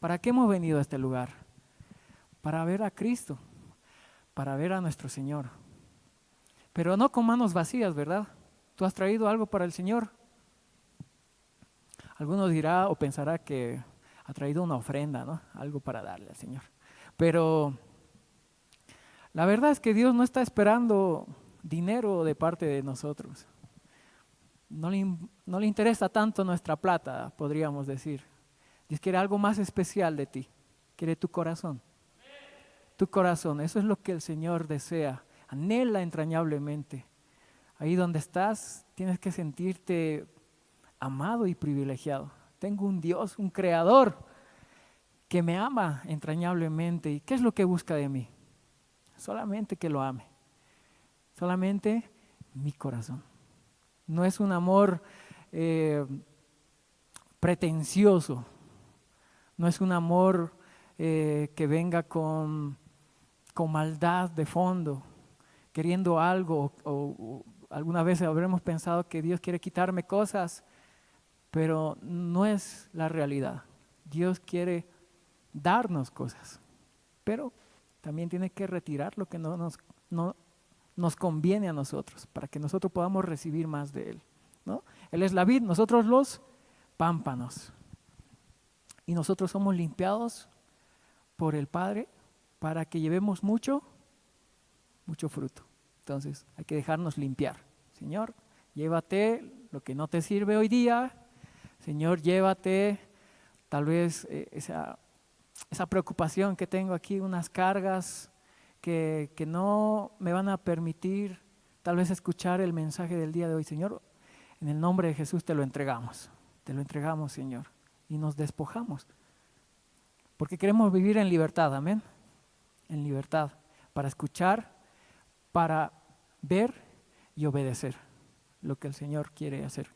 ¿Para qué hemos venido a este lugar? Para ver a Cristo, para ver a nuestro Señor. Pero no con manos vacías, ¿verdad? ¿Tú has traído algo para el Señor? Alguno dirá o pensará que ha traído una ofrenda, ¿no? Algo para darle al Señor. Pero la verdad es que Dios no está esperando dinero de parte de nosotros. No le interesa tanto nuestra plata, podríamos decir. Dios quiere algo más especial de ti. Quiere tu corazón. Tu corazón, eso es lo que el Señor desea. Anhela entrañablemente. Ahí donde estás, tienes que sentirte amado y privilegiado. Tengo un Dios, un creador que me ama entrañablemente. ¿Y qué es lo que busca de mí? Solamente que lo ame. Solamente mi corazón. No es un amor pretencioso. No es un amor que venga con maldad de fondo, queriendo algo. O alguna vez habremos pensado que Dios quiere quitarme cosas, pero no es la realidad. Dios quiere darnos cosas, pero también tiene que retirar lo que no nos conviene a nosotros, para que nosotros podamos recibir más de Él, ¿no? Él es la vid, nosotros los pámpanos. Y nosotros somos limpiados por el Padre para que llevemos mucho fruto. Entonces hay que dejarnos limpiar. Señor, llévate lo que no te sirve hoy día. Señor, llévate tal vez esa preocupación que tengo aquí, unas cargas que no me van a permitir tal vez escuchar el mensaje del día de hoy. Señor, en el nombre de Jesús te lo entregamos, Señor, y nos despojamos, porque queremos vivir en libertad, amén, en libertad, para escuchar, para ver y obedecer lo que el Señor quiere hacer,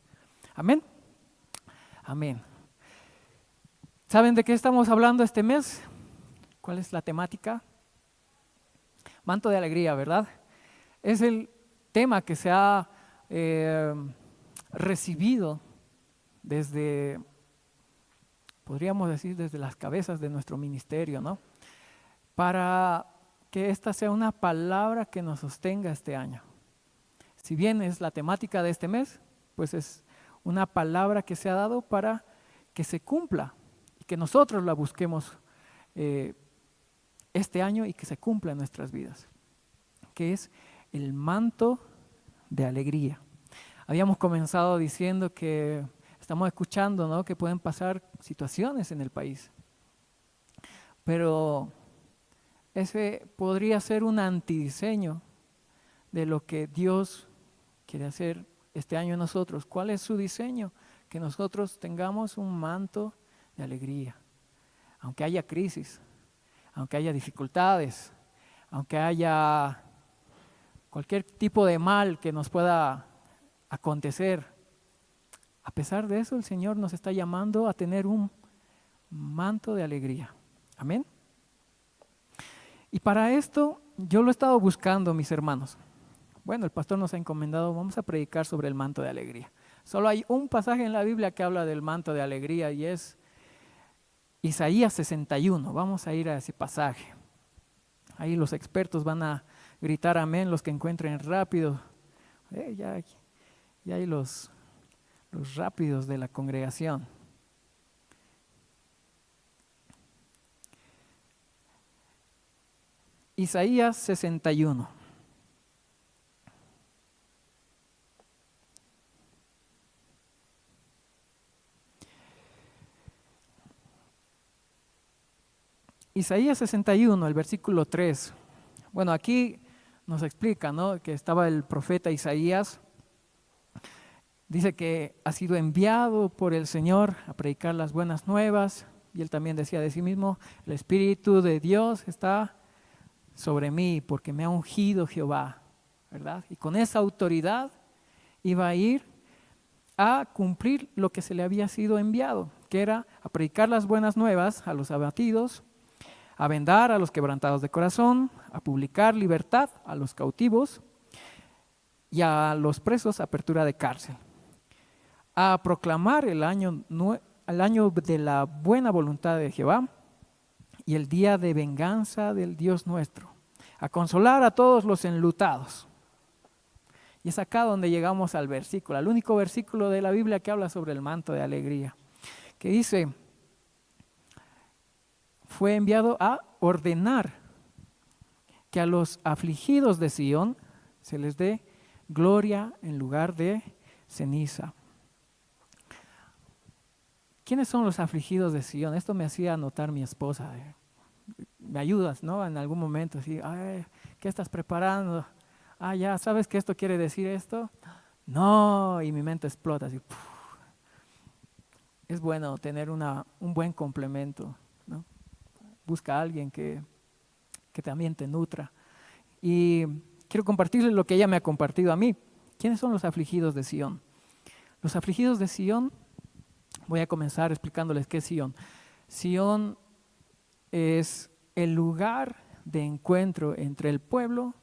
amén, amén. ¿Saben de qué estamos hablando este mes? ¿Cuál es la temática? Manto de alegría, ¿verdad? Es el tema que se ha recibido desde, podríamos decir, desde las cabezas de nuestro ministerio, ¿no? Para que esta sea una palabra que nos sostenga este año. Si bien es la temática de este mes, pues es una palabra que se ha dado para que se cumpla y que nosotros la busquemos este año y que se cumpla en nuestras vidas, que es el manto de alegría. Habíamos comenzado diciendo que estamos escuchando, ¿no?, que pueden pasar situaciones en el país, pero ese podría ser un antidiseño de lo que Dios quiere hacer este año en nosotros. ¿Cuál es su diseño? Que nosotros tengamos un manto de alegría, aunque haya crisis, aunque haya dificultades, aunque haya cualquier tipo de mal que nos pueda acontecer. A pesar de eso, el Señor nos está llamando a tener un manto de alegría. Amén. Y para esto yo lo he estado buscando, mis hermanos. Bueno, el pastor nos ha encomendado, vamos a predicar sobre el manto de alegría. Solo hay un pasaje en la Biblia que habla del manto de alegría y es Isaías 61. Vamos a ir a ese pasaje. Ahí los expertos van a gritar amén, los que encuentren rápido. Ya hay los rápidos de la congregación. Isaías 61. Isaías 61, el versículo 3. Bueno, aquí nos explica, ¿no?, que estaba el profeta Isaías. Dice que ha sido enviado por el Señor a predicar las buenas nuevas. Y él también decía de sí mismo, el Espíritu de Dios está sobre mí porque me ha ungido Jehová, ¿verdad? Y con esa autoridad iba a ir a cumplir lo que se le había sido enviado, que era a predicar las buenas nuevas a los abatidos, a vendar a los quebrantados de corazón, a publicar libertad a los cautivos y a los presos apertura de cárcel, a proclamar el al año de la buena voluntad de Jehová y el día de venganza del Dios nuestro, a consolar a todos los enlutados. Y es acá donde llegamos al versículo, al único versículo de la Biblia que habla sobre el manto de alegría, que dice, fue enviado a ordenar que a los afligidos de Sión se les dé gloria en lugar de ceniza. ¿Quiénes son los afligidos de Sión? Esto me hacía notar mi esposa. Me ayudas, ¿no? En algún momento, así, ay, ¿qué estás preparando? Ah, ya, ¿sabes que esto quiere decir esto? No, y mi mente explota así. ¡Puf! Es bueno tener un buen complemento, ¿no? Busca a alguien que también te nutra. Y quiero compartirles lo que ella me ha compartido a mí. ¿Quiénes son los afligidos de Sión? Los afligidos de Sión, voy a comenzar explicándoles qué es Sión. Sión es el lugar de encuentro entre el pueblo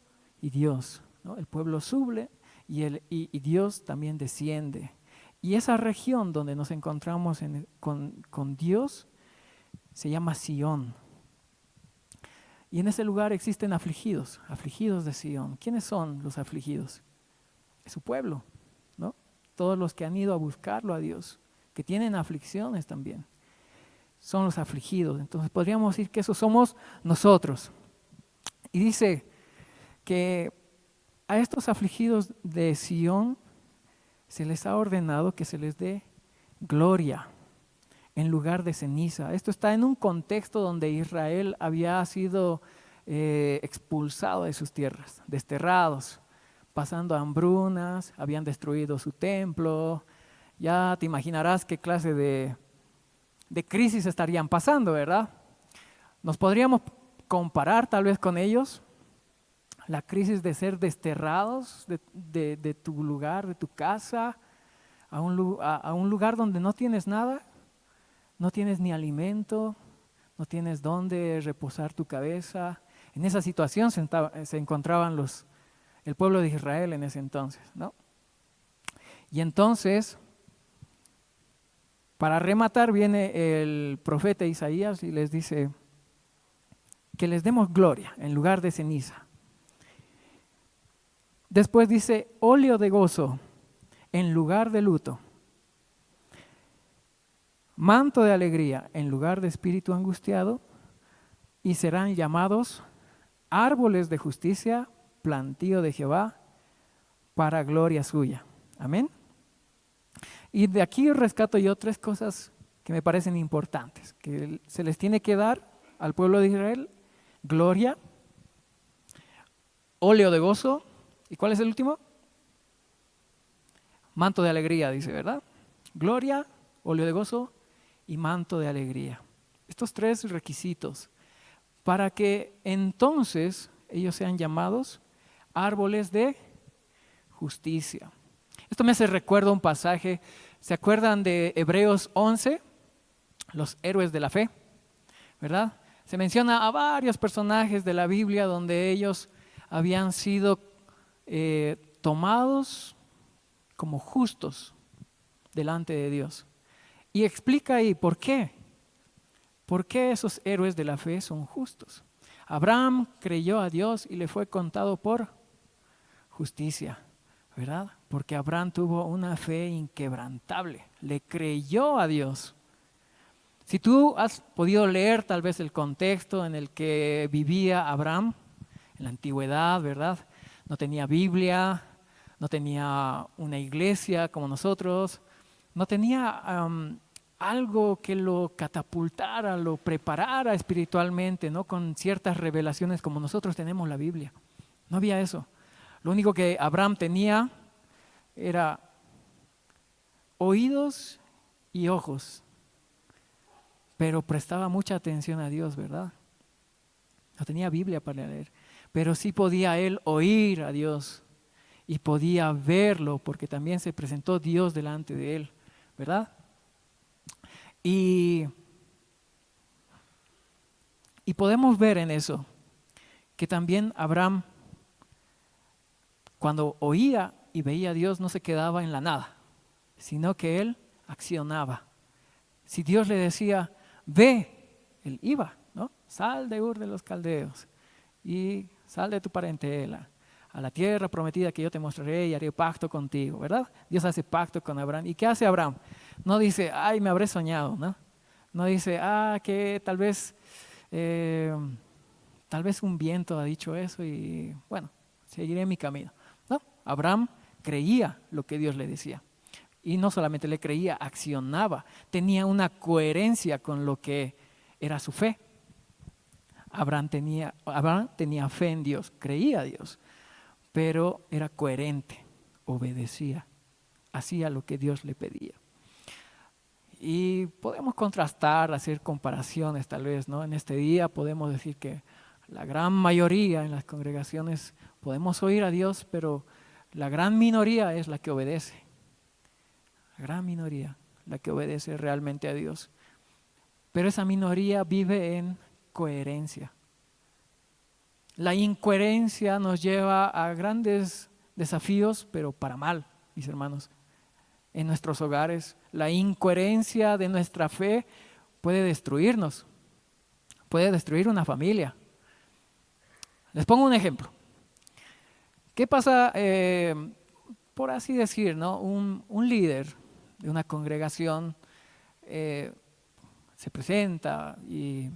y Dios, ¿no? El pueblo sube y Dios también desciende. Y esa región donde nos encontramos con Dios se llama Sión. Y en ese lugar existen afligidos de Sión. ¿Quiénes son los afligidos? Es su pueblo, ¿no? Todos los que han ido a buscarlo a Dios, que tienen aflicciones también, son los afligidos. Entonces podríamos decir que esos somos nosotros. Y dice que a estos afligidos de Sión se les ha ordenado que se les dé gloria en lugar de ceniza. Esto está en un contexto donde Israel había sido expulsado de sus tierras, desterrados, pasando hambrunas, habían destruido su templo. Ya te imaginarás qué clase de crisis estarían pasando, ¿verdad? Nos podríamos comparar tal vez con ellos, la crisis de ser desterrados de tu lugar, de tu casa, a un lugar donde no tienes nada, no tienes ni alimento, no tienes dónde reposar tu cabeza. En esa situación se encontraban el pueblo de Israel en ese entonces, ¿no? Y entonces, para rematar, viene el profeta Isaías y les dice que les demos gloria en lugar de ceniza. Después dice, óleo de gozo en lugar de luto, manto de alegría en lugar de espíritu angustiado, y serán llamados árboles de justicia, plantío de Jehová, para gloria suya. Amén. Y de aquí rescato yo tres cosas que me parecen importantes, que se les tiene que dar al pueblo de Israel: gloria, óleo de gozo, ¿y cuál es el último? Manto de alegría, dice, ¿verdad? Gloria, óleo de gozo y manto de alegría. Estos tres requisitos para que entonces ellos sean llamados árboles de justicia. Esto me hace recuerdo un pasaje. ¿Se acuerdan de Hebreos 11? Los héroes de la fe, ¿verdad? Se menciona a varios personajes de la Biblia donde ellos habían sido tomados como justos delante de Dios. Y explica ahí por qué. ¿Por qué esos héroes de la fe son justos? Abraham creyó a Dios y le fue contado por justicia, ¿verdad? Porque Abraham tuvo una fe inquebrantable, le creyó a Dios. Si tú has podido leer tal vez el contexto en el que vivía Abraham en la antigüedad, ¿verdad? No tenía Biblia, no tenía una iglesia como nosotros, no tenía algo que lo catapultara, lo preparara espiritualmente, ¿no? Con ciertas revelaciones como nosotros tenemos la Biblia. No había eso. Lo único que Abraham tenía era oídos y ojos, pero prestaba mucha atención a Dios, ¿verdad? No tenía Biblia para leer, pero sí podía él oír a Dios y podía verlo porque también se presentó Dios delante de él, ¿verdad? Y podemos ver en eso que también Abraham, cuando oía y veía a Dios, no se quedaba en la nada, sino que él accionaba, Si Dios le decía, ve, él iba, ¿no? Sal de Ur de los Caldeos y sal de tu parentela a la tierra prometida que yo te mostraré y haré pacto contigo, ¿verdad? Dios hace pacto con Abraham. ¿Y qué hace Abraham? No dice, ay, me habré soñado, ¿no? No dice, que tal vez un viento ha dicho eso y bueno, seguiré mi camino. No, Abraham creía lo que Dios le decía. Y no solamente le creía, accionaba, tenía una coherencia con lo que era su fe. Abraham tenía fe en Dios, creía a Dios, pero era coherente, obedecía, hacía lo que Dios le pedía. Y podemos contrastar, hacer comparaciones tal vez, ¿no? En este día podemos decir que la gran mayoría en las congregaciones podemos oír a Dios, pero la gran minoría es la que obedece. La gran minoría, la que obedece realmente a Dios. Pero esa minoría vive en coherencia. La incoherencia nos lleva a grandes desafíos, pero para mal, mis hermanos. En nuestros hogares, la incoherencia de nuestra fe puede destruirnos, puede destruir una familia. Les pongo un ejemplo. ¿Qué pasa, por así decir, ¿no? Un líder de una congregación se presenta y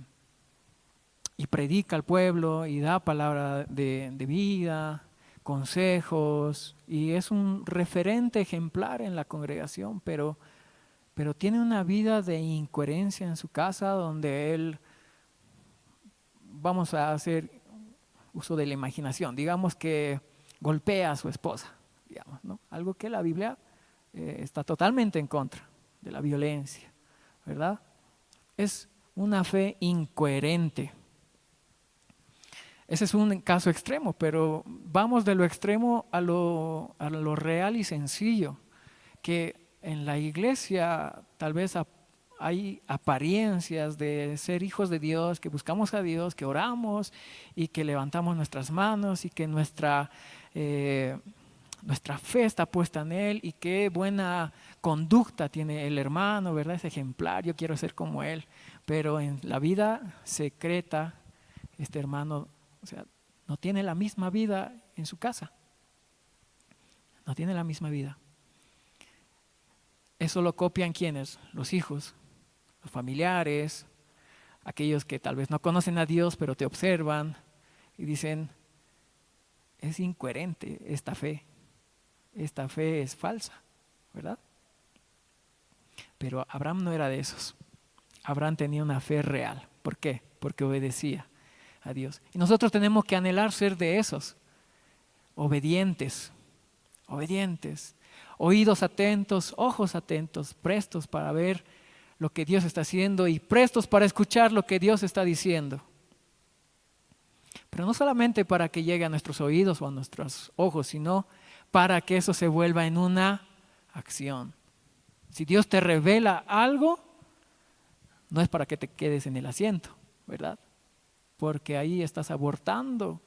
predica al pueblo y da palabra de vida, consejos, y es un referente ejemplar en la congregación, pero tiene una vida de incoherencia en su casa donde él, vamos a hacer uso de la imaginación, digamos que golpea a su esposa, digamos, ¿no? Algo que la Biblia está totalmente en contra de la violencia, ¿verdad? Es una fe incoherente. Ese es un caso extremo, pero vamos de lo extremo a lo real y sencillo, que en la iglesia tal vez hay apariencias de ser hijos de Dios, que buscamos a Dios, que oramos y que levantamos nuestras manos y que nuestra fe está puesta en Él y qué buena conducta tiene el hermano, ¿verdad? Es ejemplar, yo quiero ser como él, pero en la vida secreta este hermano, o sea, no tiene la misma vida en su casa. No tiene la misma vida. Eso lo copian ¿quiénes? Los hijos, los familiares, aquellos que tal vez no conocen a Dios, pero te observan y dicen, es incoherente esta fe es falsa, ¿verdad? Pero Abraham no era de esos. Abraham tenía una fe real. ¿Por qué? Porque obedecía a Dios. Y nosotros tenemos que anhelar ser de esos, obedientes, oídos atentos, ojos atentos, prestos para ver lo que Dios está haciendo y prestos para escuchar lo que Dios está diciendo. Pero no solamente para que llegue a nuestros oídos o a nuestros ojos, sino para que eso se vuelva en una acción. Si Dios te revela algo, no es para que te quedes en el asiento, ¿verdad? Porque ahí estás abortando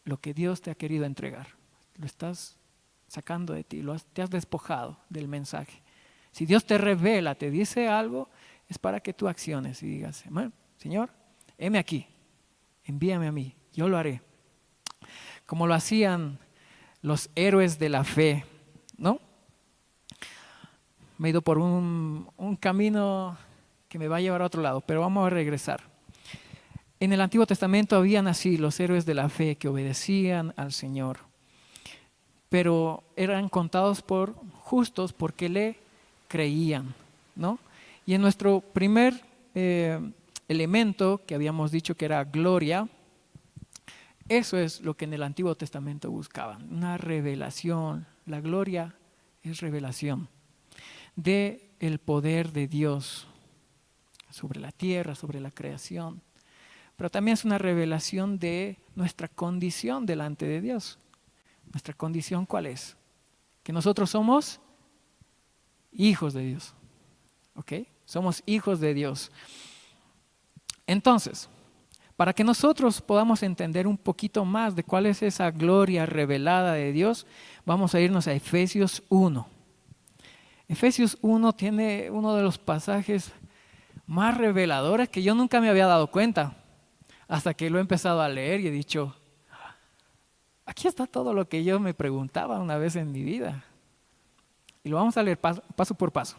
lo que Dios te ha querido entregar. Lo estás sacando de ti, te has despojado del mensaje. Si Dios te revela, te dice algo, es para que tú acciones y digas, Señor, heme aquí, envíame a mí, yo lo haré. Como lo hacían los héroes de la fe, ¿no? Me he ido por un camino que me va a llevar a otro lado, pero vamos a regresar. En el Antiguo Testamento habían así los héroes de la fe que obedecían al Señor, pero eran contados por justos porque le creían, ¿no? Y en nuestro primer elemento que habíamos dicho que era gloria, eso es lo que en el Antiguo Testamento buscaban, una revelación. La gloria es revelación del poder de Dios sobre la tierra, sobre la creación, pero también es una revelación de nuestra condición delante de Dios. ¿Nuestra condición cuál es? Que nosotros somos hijos de Dios, ¿ok? Somos hijos de Dios. Entonces, para que nosotros podamos entender un poquito más de cuál es esa gloria revelada de Dios, vamos a irnos a Efesios 1. Efesios 1 tiene uno de los pasajes más reveladores que yo nunca me había dado cuenta hasta que lo he empezado a leer y he dicho, aquí está todo lo que yo me preguntaba una vez en mi vida. Y lo vamos a leer paso por paso.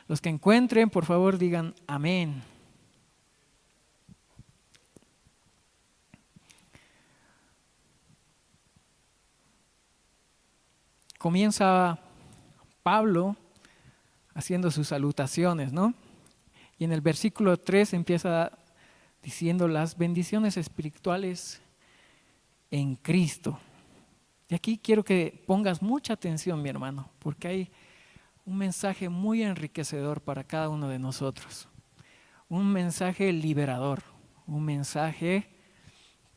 Los que encuentren, por favor, digan amén. Comienza Pablo haciendo sus salutaciones, ¿no? Y en el versículo 3 empieza diciendo las bendiciones espirituales en Cristo. Y aquí quiero que pongas mucha atención, mi hermano, porque hay un mensaje muy enriquecedor para cada uno de nosotros. Un mensaje liberador, un mensaje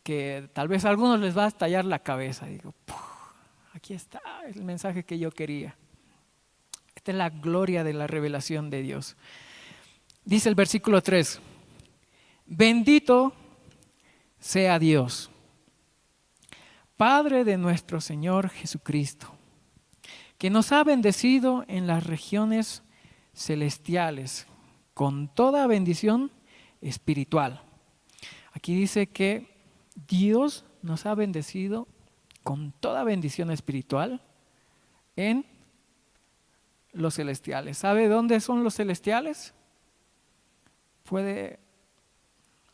que tal vez a algunos les va a estallar la cabeza. Digo, aquí está el mensaje que yo quería. Esta es la gloria de la revelación de Dios. Dice el versículo 3, bendito sea Dios, Padre de nuestro Señor Jesucristo, que nos ha bendecido en las regiones celestiales con toda bendición espiritual. Aquí dice que Dios nos ha bendecido con toda bendición espiritual en los celestiales. ¿Sabe dónde son los celestiales? ¿Puede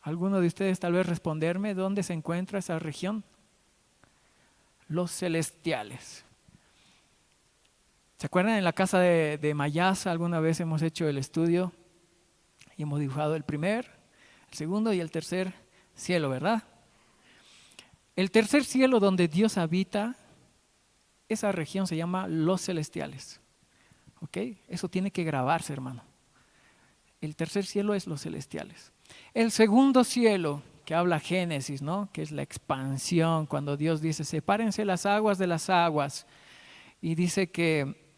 alguno de ustedes tal vez responderme dónde se encuentra esa región? Los celestiales. ¿Se acuerdan en la casa de Mayasa? Alguna vez hemos hecho el estudio y hemos dibujado el primer, el segundo y el tercer cielo, ¿verdad? El tercer cielo donde Dios habita, esa región se llama los celestiales. ¿Ok? Eso tiene que grabarse, hermano. El tercer cielo es los celestiales. El segundo cielo, que habla Génesis, ¿no? Que es la expansión, cuando Dios dice, sepárense las aguas de las aguas. Y dice que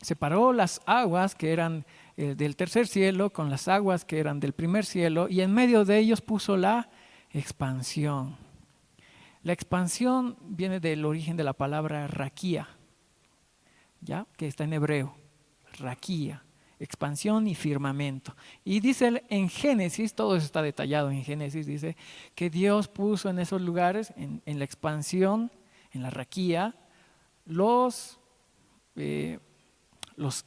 separó las aguas que eran del tercer cielo con las aguas que eran del primer cielo y en medio de ellos puso la expansión. La expansión viene del origen de la palabra raquía, ¿ya? Que está en hebreo, raquía, expansión y firmamento. Y dice en Génesis, todo eso está detallado en Génesis, dice que Dios puso en esos lugares, en la expansión, en la raquía, los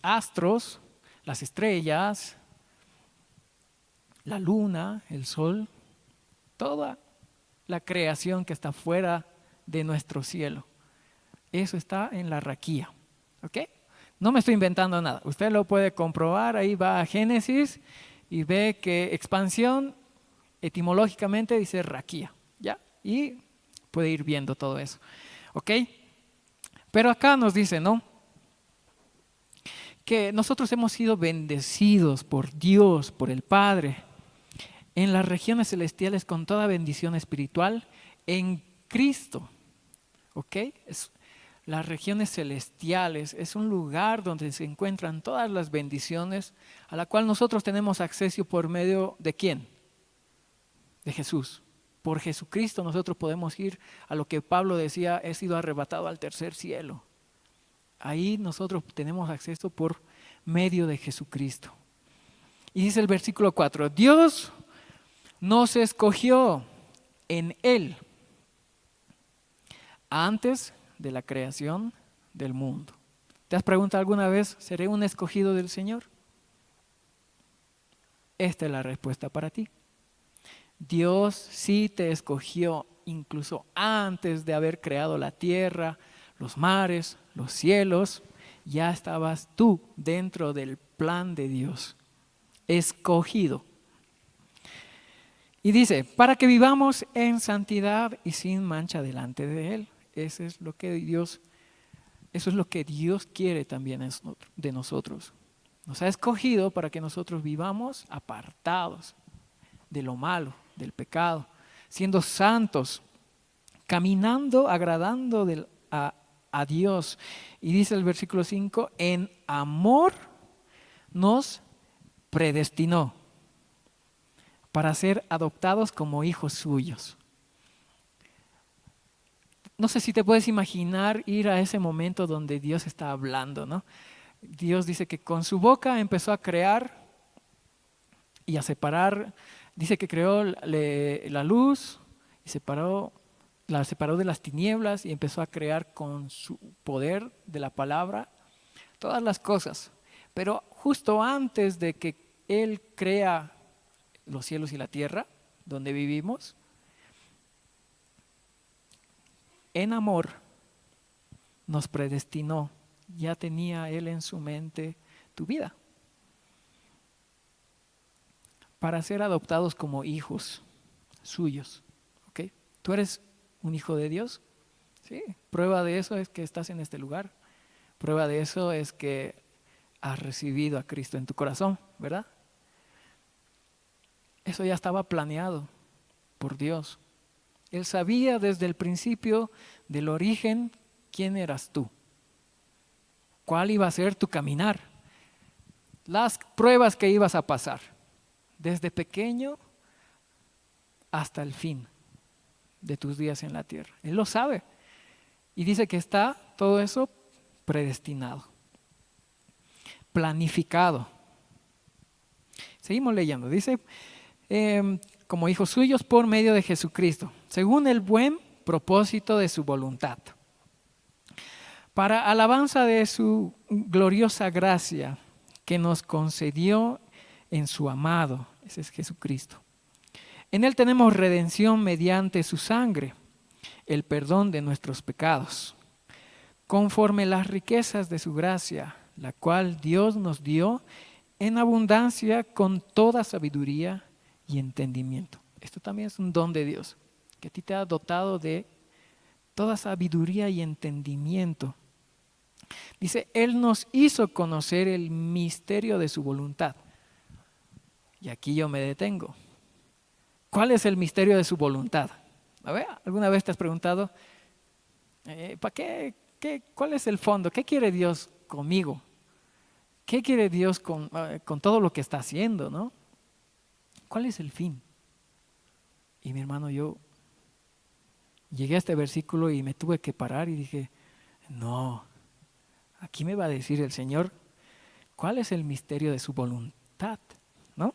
astros, las estrellas, la luna, el sol, toda la creación que está fuera de nuestro cielo. Eso está en la raquía. ¿Ok? No me estoy inventando nada. Usted lo puede comprobar. Ahí va a Génesis y ve que expansión etimológicamente dice raquía. ¿Ya? Y puede ir viendo todo eso. ¿Ok? Pero acá nos dice, ¿no? Que nosotros hemos sido bendecidos por Dios, por el Padre, en las regiones celestiales con toda bendición espiritual en Cristo. ¿Ok? Las regiones celestiales es un lugar donde se encuentran todas las bendiciones a la cual nosotros tenemos acceso por medio ¿de quién? De Jesús. Por Jesucristo nosotros podemos ir a lo que Pablo decía, he sido arrebatado al tercer cielo. Ahí nosotros tenemos acceso por medio de Jesucristo. Y dice el versículo 4, Dios nos escogió en Él antes de la creación del mundo. ¿Te has preguntado alguna vez, ¿seré un escogido del Señor? Esta es la respuesta para ti. Dios sí te escogió incluso antes de haber creado la tierra, los mares, los cielos. Ya estabas tú dentro del plan de Dios, escogido. Y dice, para que vivamos en santidad y sin mancha delante de Él. Eso es lo que Dios quiere también de nosotros. Nos ha escogido para que nosotros vivamos apartados de lo malo, del pecado, siendo santos, caminando, agradando a Dios. Y dice el versículo 5, en amor nos predestinó para ser adoptados como hijos suyos. No sé si te puedes imaginar ir a ese momento donde Dios está hablando, ¿no? Dios dice que con su boca empezó a crear y a separar. Dice que creó la luz y la separó de las tinieblas y empezó a crear con su poder de la palabra todas las cosas. Pero justo antes de que Él crea los cielos y la tierra, donde vivimos, en amor nos predestinó. Ya tenía Él en su mente tu vida para ser adoptados como hijos suyos. ¿Okay? ¿Tú eres un hijo de Dios? Sí. Prueba de eso es que estás en este lugar. Prueba de eso es que has recibido a Cristo en tu corazón, ¿verdad? Eso ya estaba planeado por Dios. Él sabía desde el principio del origen quién eras tú, cuál iba a ser tu caminar, las pruebas que ibas a pasar, desde pequeño hasta el fin de tus días en la tierra. Él lo sabe y dice que está todo eso predestinado, planificado. Seguimos leyendo, dice, como hijos suyos por medio de Jesucristo, según el buen propósito de su voluntad, para alabanza de su gloriosa gracia que nos concedió en su amado, ese es Jesucristo. En Él tenemos redención mediante su sangre, el perdón de nuestros pecados, conforme las riquezas de su gracia, la cual Dios nos dio en abundancia con toda sabiduría y entendimiento. Esto también es un don de Dios, que a ti te ha dotado de toda sabiduría y entendimiento. Dice, Él nos hizo conocer el misterio de su voluntad. Y aquí yo me detengo. ¿Cuál es el misterio de su voluntad? A ver, ¿alguna vez te has preguntado, ¿para qué? ¿Cuál es el fondo? ¿Qué quiere Dios conmigo? ¿Qué quiere Dios con todo lo que está haciendo, no? ¿Cuál es el fin? Y mi hermano, yo llegué a este versículo y me tuve que parar y dije, no, aquí me va a decir el Señor, ¿cuál es el misterio de su voluntad? ¿No?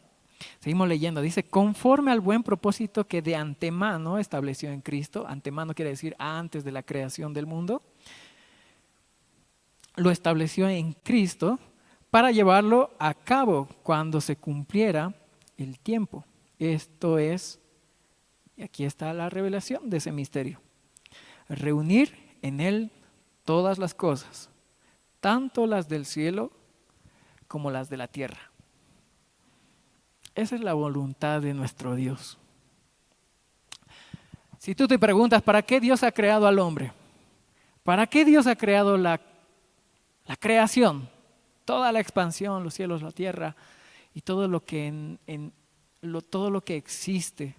Seguimos leyendo, dice, conforme al buen propósito que de antemano estableció en Cristo. Antemano quiere decir antes de la creación del mundo. Lo estableció en Cristo para llevarlo a cabo cuando se cumpliera el tiempo. Esto es, y aquí está la revelación de ese misterio, reunir en Él todas las cosas, tanto las del cielo como las de la tierra. Esa es la voluntad de nuestro Dios. Si tú te preguntas, ¿para qué Dios ha creado al hombre? ¿Para qué Dios ha creado la creación? Toda la expansión, los cielos, la tierra y todo lo que todo lo que existe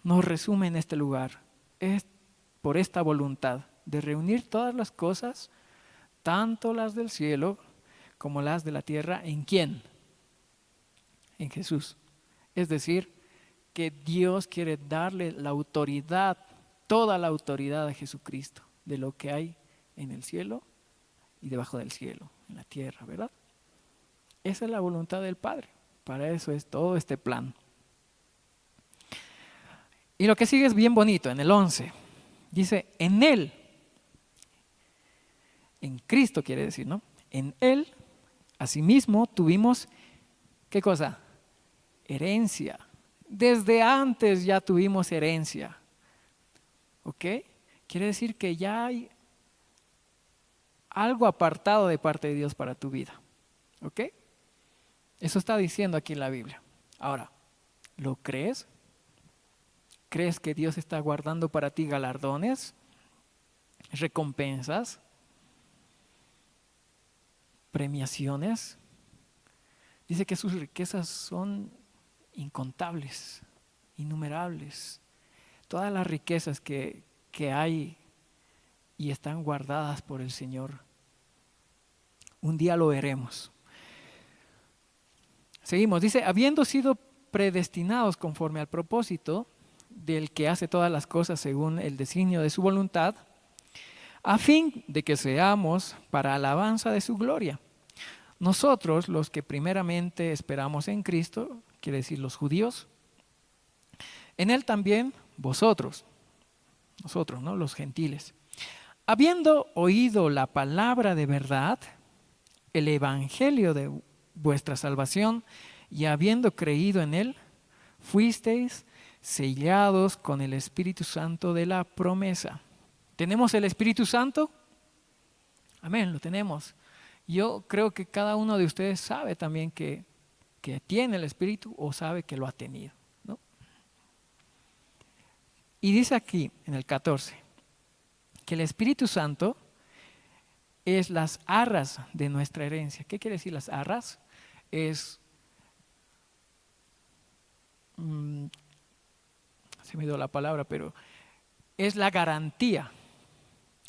nos resume en este lugar. Es por esta voluntad de reunir todas las cosas, tanto las del cielo como las de la tierra. ¿En quién? En Jesús. Es decir, que Dios quiere darle la autoridad, toda la autoridad a Jesucristo de lo que hay en el cielo y debajo del cielo, en la tierra, ¿verdad? Esa es la voluntad del Padre. Para eso es todo este plan. Y lo que sigue es bien bonito, en el 11. Dice, en Él, en Cristo quiere decir, ¿no? En Él, asimismo, tuvimos, ¿qué cosa? Herencia. Desde antes ya tuvimos herencia. ¿Ok? Quiere decir que ya hay algo apartado de parte de Dios para tu vida. ¿Ok? Eso está diciendo aquí en la Biblia. Ahora, ¿lo crees? ¿Crees que Dios está guardando para ti galardones, recompensas, premiaciones? Dice que sus riquezas son incontables, innumerables. Todas las riquezas que hay y están guardadas por el Señor. Un día lo veremos. Seguimos, dice, habiendo sido predestinados conforme al propósito del que hace todas las cosas según el designio de su voluntad, a fin de que seamos para alabanza de su gloria, Nosotros, los que primeramente esperamos en Cristo, quiere decir los judíos, en Él también vosotros, nosotros, ¿no? Los gentiles. Habiendo oído la palabra de verdad, el evangelio de vuestra salvación, y habiendo creído en Él, fuisteis sellados con el Espíritu Santo de la promesa. ¿Tenemos el Espíritu Santo? Amén, lo tenemos. Yo creo que cada uno de ustedes sabe también que tiene el Espíritu o sabe que lo ha tenido, ¿no? Y dice aquí en el 14 que el Espíritu Santo es las arras de nuestra herencia. ¿Qué quiere decir las arras? Es, se me dio la palabra, pero es la garantía.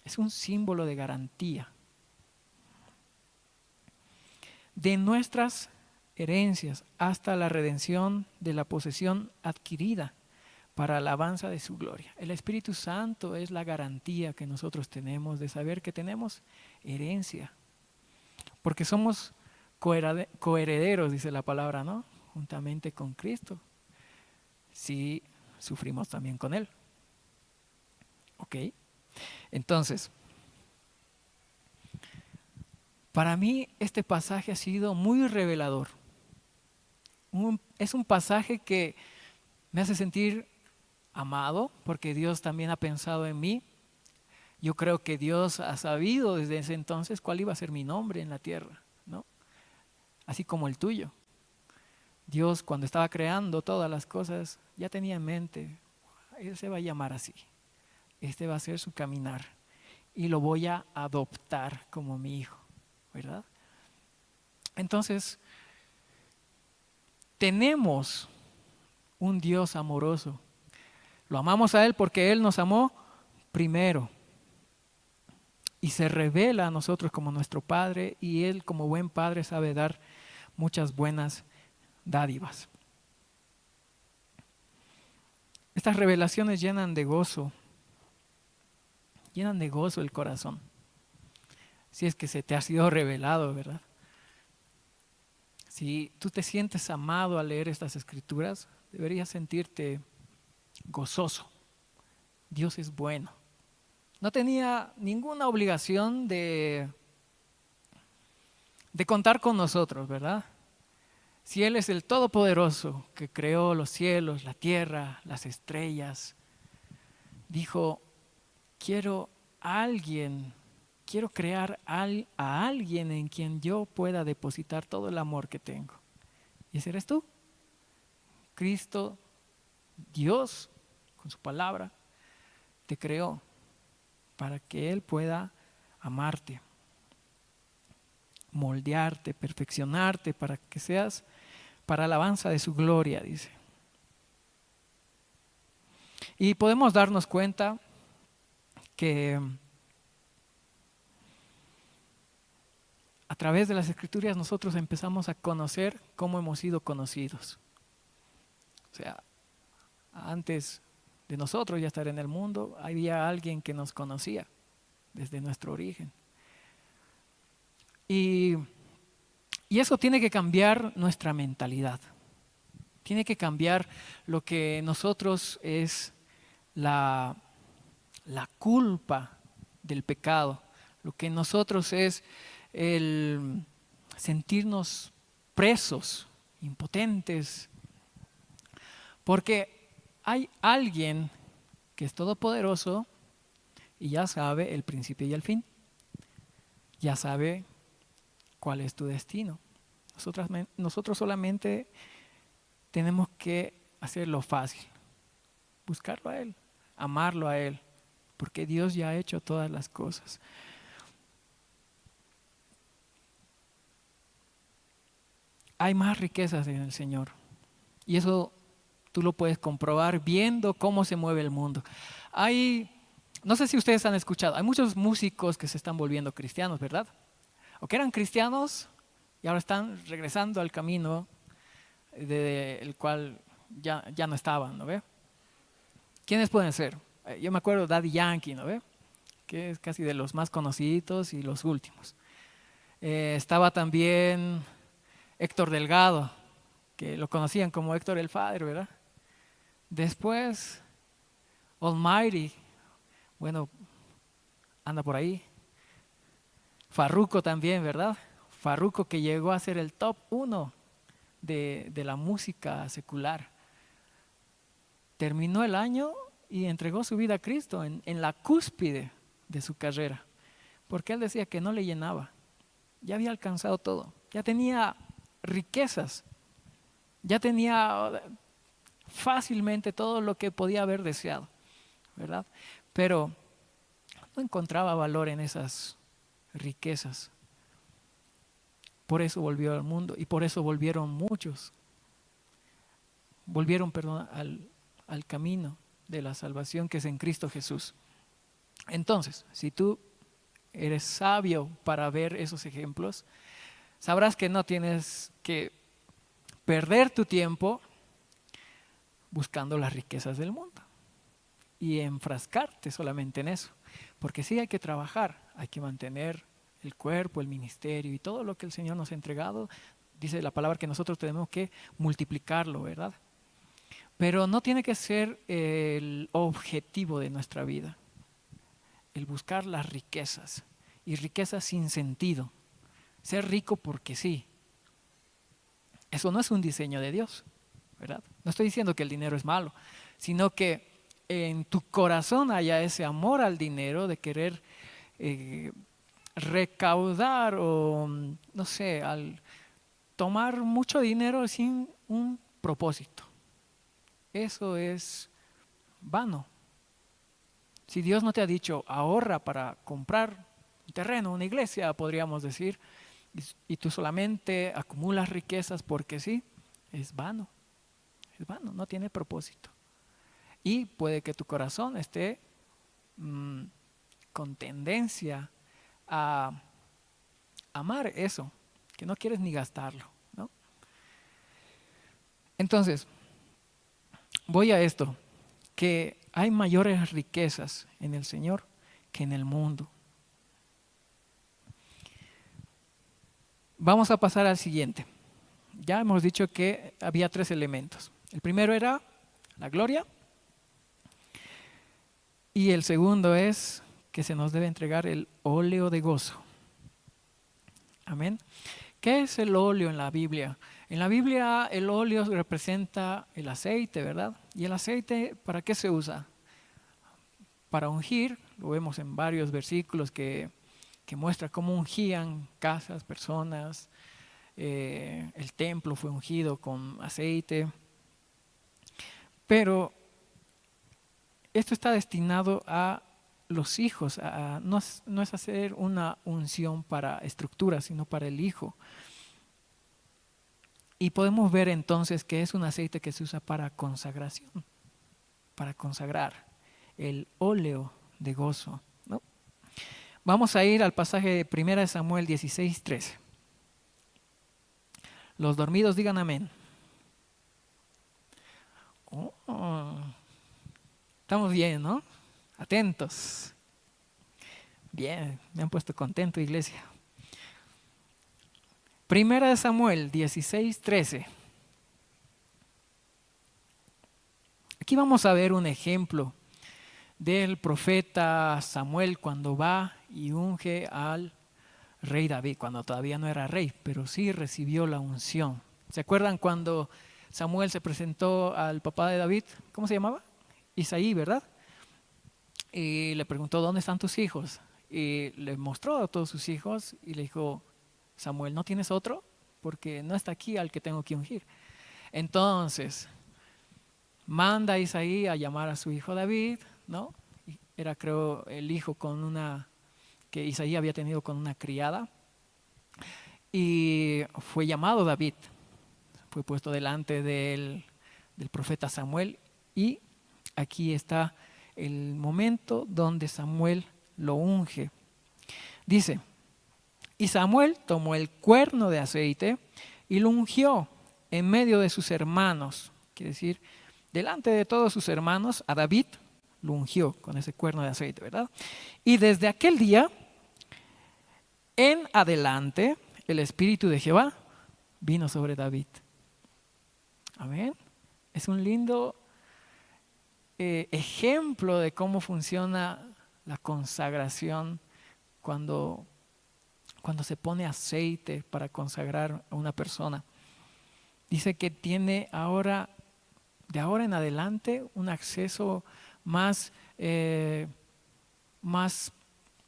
Es un símbolo de garantía de nuestras herencias hasta la redención de la posesión adquirida para alabanza de su gloria. El Espíritu Santo es la garantía que nosotros tenemos de saber que tenemos herencia, porque somos coherederos, dice la palabra, ¿no? Juntamente con Cristo, si sufrimos también con Él. ¿Ok? Entonces, para mí este pasaje ha sido muy revelador. Es un pasaje que me hace sentir amado porque Dios también ha pensado en mí. Yo creo que Dios ha sabido desde ese entonces cuál iba a ser mi nombre en la tierra, ¿no? Así como el tuyo. Dios, cuando estaba creando todas las cosas, ya tenía en mente, Él se va a llamar así. Este va a ser su caminar y lo voy a adoptar como mi hijo, ¿verdad? Entonces, tenemos un Dios amoroso. Lo amamos a Él porque Él nos amó primero. Y se revela a nosotros como nuestro Padre, y Él como buen Padre sabe dar muchas buenas dádivas. Estas revelaciones llenan de gozo el corazón. Si es que se te ha sido revelado, ¿verdad? Si tú te sientes amado al leer estas escrituras, deberías sentirte gozoso. Dios es bueno. No tenía ninguna obligación de contar con nosotros, ¿verdad? Si Él es el Todopoderoso que creó los cielos, la tierra, las estrellas, dijo, quiero crear a alguien en quien yo pueda depositar todo el amor que tengo. ¿Y ese eres tú? Cristo, Dios, con su palabra, te creó para que Él pueda amarte, moldearte, perfeccionarte, para que seas para alabanza de su gloria, dice. Y podemos darnos cuenta que a través de las Escrituras nosotros empezamos a conocer cómo hemos sido conocidos. O sea, antes de nosotros ya estar en el mundo, había alguien que nos conocía desde nuestro origen. Y eso tiene que cambiar nuestra mentalidad. Tiene que cambiar lo que nosotros es la culpa del pecado. Lo que nosotros es el sentirnos presos, impotentes. Porque hay alguien que es todopoderoso y ya sabe el principio y el fin. Ya sabe cuál es tu destino. Nosotros solamente tenemos que hacerlo fácil. Buscarlo a Él, amarlo a Él, porque Dios ya ha hecho todas las cosas. Hay más riquezas en el Señor. Y eso tú lo puedes comprobar viendo cómo se mueve el mundo. No sé si ustedes han escuchado, hay muchos músicos que se están volviendo cristianos, ¿verdad? O que eran cristianos y ahora están regresando al camino del cual ya no estaban, ¿no ve? ¿Quiénes pueden ser? Yo me acuerdo Daddy Yankee, ¿no ve? Que es casi de los más conocidos y los últimos. Estaba también Héctor Delgado, que lo conocían como Héctor el Father, ¿verdad? Después, Almighty, bueno, anda por ahí. Farruko también, ¿verdad? Farruko, que llegó a ser el top 1 de la música secular. Terminó el año y entregó su vida a Cristo en la cúspide de su carrera, porque él decía que no le llenaba. Ya había alcanzado todo, ya tenía riquezas, ya tenía fácilmente todo lo que podía haber deseado, ¿verdad? Pero no encontraba valor en esas riquezas. Por eso volvió al mundo y por eso volvieron muchos. Volvieron, perdón, al camino de la salvación que es en Cristo Jesús. Entonces, si tú eres sabio para ver esos ejemplos, sabrás que no tienes que perder tu tiempo buscando las riquezas del mundo y enfrascarte solamente en eso. Porque sí hay que trabajar, hay que mantener el cuerpo, el ministerio y todo lo que el Señor nos ha entregado. Dice la palabra que nosotros tenemos que multiplicarlo, ¿verdad? Pero no tiene que ser el objetivo de nuestra vida, el buscar las riquezas, y riquezas sin sentido. Ser rico porque sí. Eso no es un diseño de Dios, ¿verdad? No estoy diciendo que el dinero es malo, sino que en tu corazón haya ese amor al dinero de querer recaudar o, no sé, al tomar mucho dinero sin un propósito. Eso es vano. Si Dios no te ha dicho ahorra para comprar un terreno, una iglesia, podríamos decir, y tú solamente acumulas riquezas porque sí, es vano, no tiene propósito. Y puede que tu corazón esté con tendencia a amar eso, que no quieres ni gastarlo, ¿no? Entonces, voy a esto, que hay mayores riquezas en el Señor que en el mundo. Vamos a pasar al siguiente. Ya hemos dicho que había 3 elementos. El primero era la gloria. Y el segundo es que se nos debe entregar el óleo de gozo. Amén. ¿Qué es el óleo en la Biblia? En la Biblia el óleo representa el aceite, ¿verdad? ¿Y el aceite para qué se usa? Para ungir. Lo vemos en varios versículos que muestra cómo ungían casas, personas. El templo fue ungido con aceite. Pero esto está destinado a los hijos, no es hacer una unción para estructuras, sino para el hijo. Y podemos ver entonces que es un aceite que se usa para consagración, para consagrar el óleo de gozo, ¿no? Vamos a ir al pasaje de 1 Samuel 16:13. Los dormidos digan amén. Estamos bien, ¿no? Atentos. Bien, me han puesto contento, iglesia. 1 Samuel 16:13. Aquí vamos a ver un ejemplo del profeta Samuel cuando va y unge al rey David, cuando todavía no era rey, pero sí recibió la unción. ¿Se acuerdan cuando Samuel se presentó al papá de David? ¿Cómo se llamaba? Isaí, ¿verdad? Y le preguntó, ¿dónde están tus hijos? Y le mostró a todos sus hijos y le dijo, Samuel, ¿no tienes otro? Porque no está aquí al que tengo que ungir. Entonces, manda a Isaí a llamar a su hijo David, ¿no? Era, creo, el hijo que Isaí había tenido con una criada. Y fue llamado David. Fue puesto delante del profeta Samuel. Y aquí está el momento donde Samuel lo unge. Dice, y Samuel tomó el cuerno de aceite y lo ungió en medio de sus hermanos. Quiere decir, delante de todos sus hermanos, a David lo ungió con ese cuerno de aceite, ¿verdad? Y desde aquel día, en adelante el Espíritu de Jehová vino sobre David. Amén. Es un lindo ejemplo de cómo funciona la consagración cuando se pone aceite para consagrar a una persona. Dice que tiene ahora, de ahora en adelante, un acceso más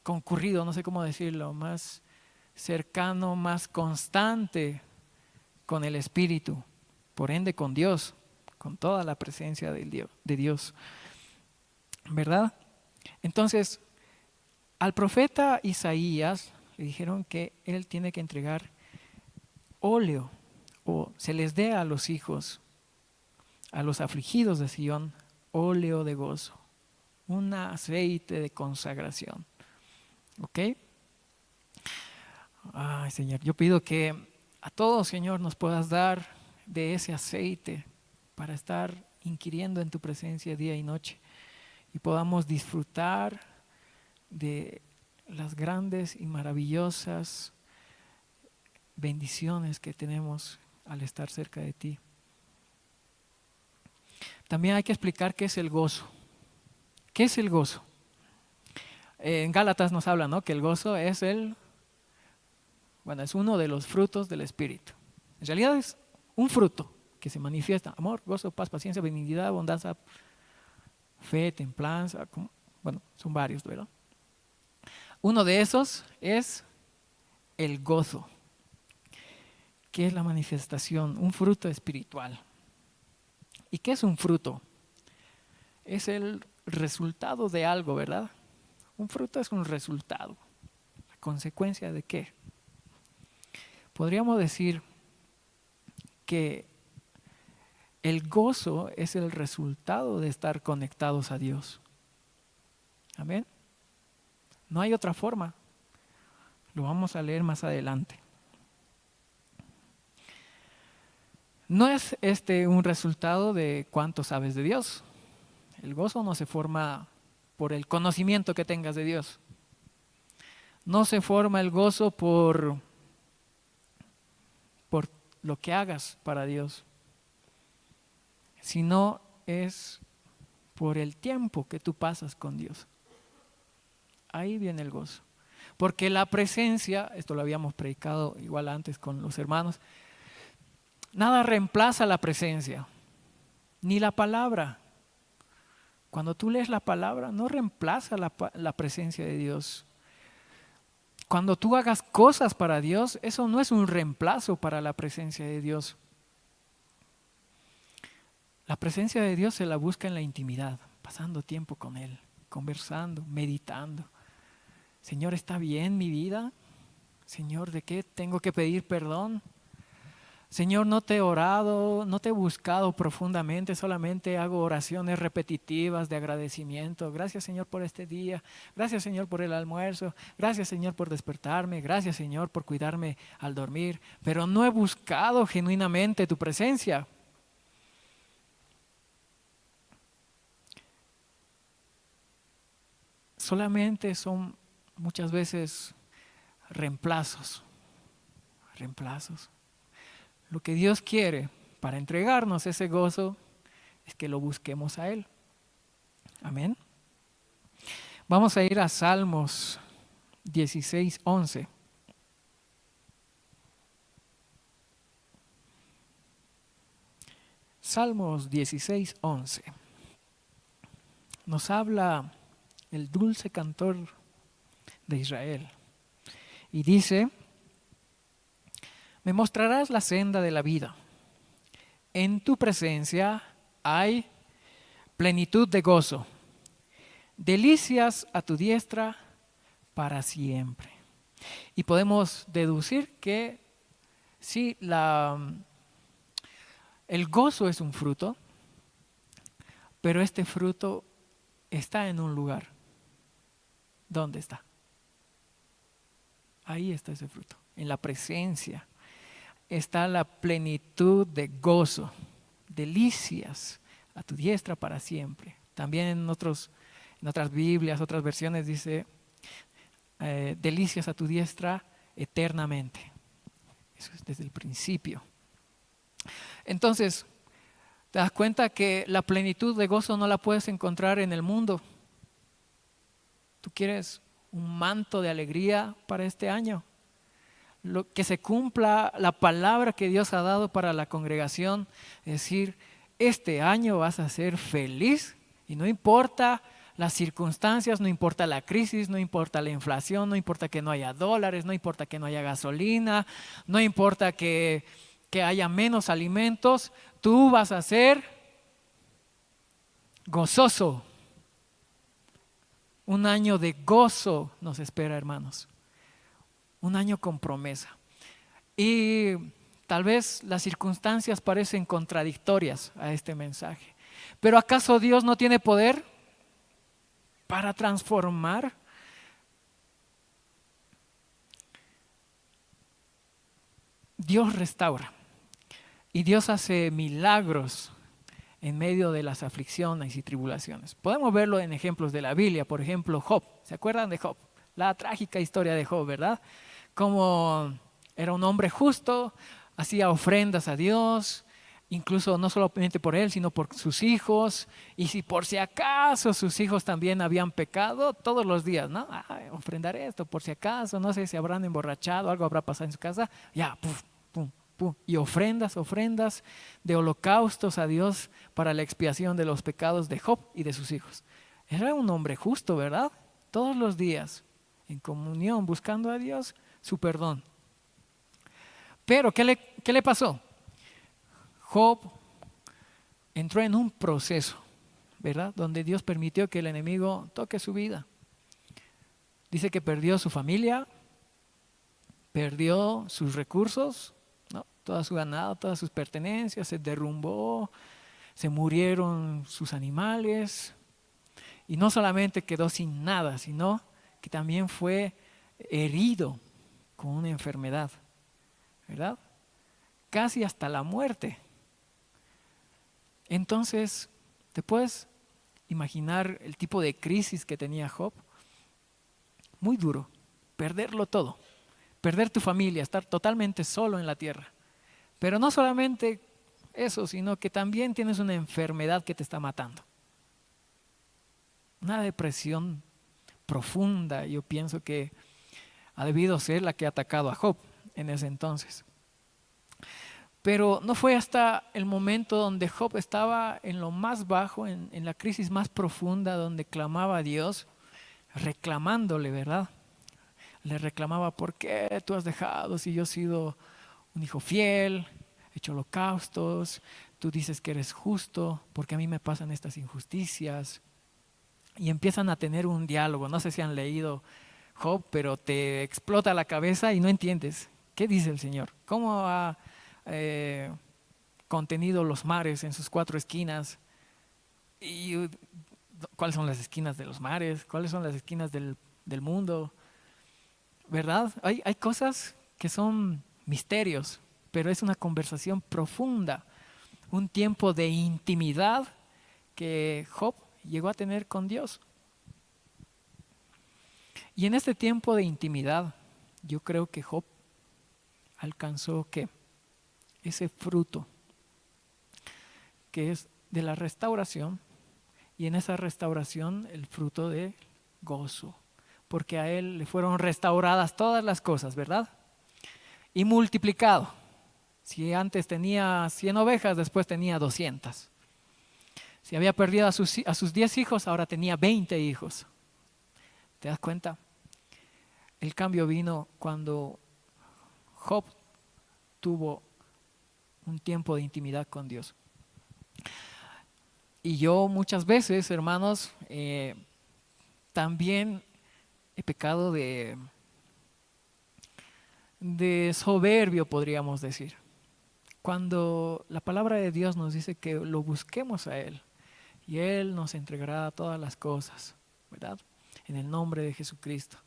concurrido, no sé cómo decirlo, más cercano, más constante con el Espíritu, por ende con Dios, con toda la presencia de Dios, ¿verdad? Entonces, al profeta Isaías le dijeron que él tiene que entregar óleo, o se les dé a los hijos, a los afligidos de Sion, óleo de gozo, un aceite de consagración. ¿Ok? Ay, Señor, yo pido que a todos, Señor, nos puedas dar de ese aceite para estar inquiriendo en tu presencia día y noche y podamos disfrutar de las grandes y maravillosas bendiciones que tenemos al estar cerca de ti. También hay que explicar qué es el gozo. ¿Qué es el gozo? En Gálatas nos habla, ¿no?, que el gozo es es uno de los frutos del Espíritu. En realidad es un fruto que se manifiesta: amor, gozo, paz, paciencia, benignidad, bondad, fe, templanza. Son varios, ¿verdad? Uno de esos es el gozo, que es la manifestación, un fruto espiritual. ¿Y qué es un fruto? Es el resultado de algo, ¿verdad? Un fruto es un resultado. ¿La consecuencia de qué? Podríamos decir que el gozo es el resultado de estar conectados a Dios. Amén. No hay otra forma. Lo vamos a leer más adelante. No es un resultado de cuánto sabes de Dios. El gozo no se forma por el conocimiento que tengas de Dios. No se forma el gozo por lo que hagas para Dios, sino es por el tiempo que tú pasas con Dios. Ahí viene el gozo. Porque la presencia, esto lo habíamos predicado igual antes con los hermanos, nada reemplaza la presencia, ni la palabra. Cuando tú lees la palabra, no reemplaza la presencia de Dios. Cuando tú hagas cosas para Dios, eso no es un reemplazo para la presencia de Dios. La presencia de Dios se la busca en la intimidad, pasando tiempo con Él, conversando, meditando. Señor, ¿está bien mi vida? Señor, ¿de qué tengo que pedir perdón? Señor, no te he orado, no te he buscado profundamente, solamente hago oraciones repetitivas de agradecimiento. Gracias, Señor, por este día. Gracias, Señor, por el almuerzo. Gracias, Señor, por despertarme. Gracias, Señor, por cuidarme al dormir. Pero no he buscado genuinamente tu presencia. Solamente son muchas veces reemplazos. Lo que Dios quiere para entregarnos ese gozo es que lo busquemos a Él. Amén. Vamos a ir a Salmos 16:11. Salmos 16:11. Nos habla el dulce cantor de Israel. Y dice: me mostrarás la senda de la vida. En tu presencia hay plenitud de gozo. Delicias a tu diestra para siempre. Y podemos deducir que sí, el gozo es un fruto, pero este fruto está en un lugar. ¿Dónde está? Ahí está ese fruto, en la presencia. Está la plenitud de gozo, delicias a tu diestra para siempre. También en otras Biblias, otras versiones dice delicias a tu diestra eternamente. Eso es desde el principio. Entonces, te das cuenta que la plenitud de gozo no la puedes encontrar en el mundo. ¿Tú quieres un manto de alegría para este año? Que se cumpla la palabra que Dios ha dado para la congregación, es decir, este año vas a ser feliz y no importa las circunstancias, no importa la crisis, no importa la inflación, no importa que no haya dólares, no importa que no haya gasolina, no importa que haya menos alimentos, tú vas a ser gozoso. Un año de gozo nos espera, hermanos. Un año con promesa. Y tal vez las circunstancias parecen contradictorias a este mensaje. Pero ¿acaso Dios no tiene poder para transformar? Dios restaura. Y Dios hace milagros en medio de las aflicciones y tribulaciones. Podemos verlo en ejemplos de la Biblia. Por ejemplo, Job. ¿Se acuerdan de Job? La trágica historia de Job, ¿verdad? Como era un hombre justo, hacía ofrendas a Dios, incluso no solamente por él, sino por sus hijos. Y si por si acaso sus hijos también habían pecado, todos los días, ¿no? Ofrendaré esto por si acaso, no sé si habrán emborrachado, algo habrá pasado en su casa. Ya, puf, pum, pum. Y ofrendas de holocaustos a Dios para la expiación de los pecados de Job y de sus hijos. Era un hombre justo, ¿verdad? Todos los días, en comunión, buscando a Dios su perdón. Pero, ¿qué le pasó? Job entró en un proceso, ¿verdad? Donde Dios permitió que el enemigo toque su vida. Dice que perdió su familia, perdió sus recursos, ¿no? Toda su ganado, todas sus pertenencias, se derrumbó, se murieron sus animales. Y no solamente quedó sin nada, sino que también fue herido con una enfermedad, ¿verdad? Casi hasta la muerte. Entonces, ¿te puedes imaginar el tipo de crisis que tenía Job? Muy duro, perderlo todo, perder tu familia, estar totalmente solo en la tierra. Pero no solamente eso, sino que también tienes una enfermedad que te está matando. Una depresión profunda, yo pienso que ha debido ser la que ha atacado a Job en ese entonces. Pero no fue hasta el momento donde Job estaba en lo más bajo, en la crisis más profunda, donde clamaba a Dios, reclamándole, ¿verdad? Le reclamaba: ¿por qué tú has dejado si yo he sido un hijo fiel, he hecho holocaustos, tú dices que eres justo, porque a mí me pasan estas injusticias? Y empiezan a tener un diálogo. No sé si han leído Job, pero te explota la cabeza y no entiendes. ¿Qué dice el Señor? ¿Cómo ha contenido los mares en sus 4 esquinas? ¿Y cuáles son las esquinas de los mares? ¿Cuáles son las esquinas del mundo? ¿Verdad? Hay cosas que son misterios, pero es una conversación profunda, un tiempo de intimidad que Job llegó a tener con Dios. Y en este tiempo de intimidad, yo creo que Job alcanzó ¿qué? Ese fruto que es de la restauración, y en esa restauración el fruto de gozo, porque a él le fueron restauradas todas las cosas, ¿verdad? Y multiplicado. Si antes tenía 100 ovejas, después tenía 200. Si había perdido a sus 10 hijos, ahora tenía 20 hijos. ¿Te das cuenta? El cambio vino cuando Job tuvo un tiempo de intimidad con Dios. Y yo muchas veces, hermanos, también he pecado de soberbio, podríamos decir. Cuando la palabra de Dios nos dice que lo busquemos a Él y Él nos entregará todas las cosas, ¿verdad? En el nombre de Jesucristo.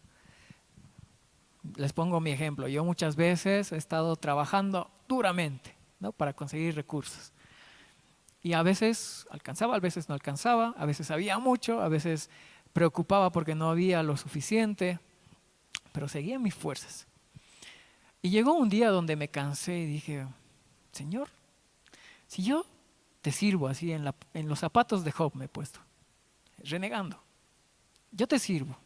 Les pongo mi ejemplo. Yo muchas veces he estado trabajando duramente, ¿no? Para conseguir recursos. Y a veces alcanzaba, a veces no alcanzaba, a veces había mucho, a veces preocupaba porque no había lo suficiente, pero seguía mis fuerzas. Y llegó un día donde me cansé y dije, Señor, si yo te sirvo así en los zapatos de Job me he puesto, renegando, yo te sirvo,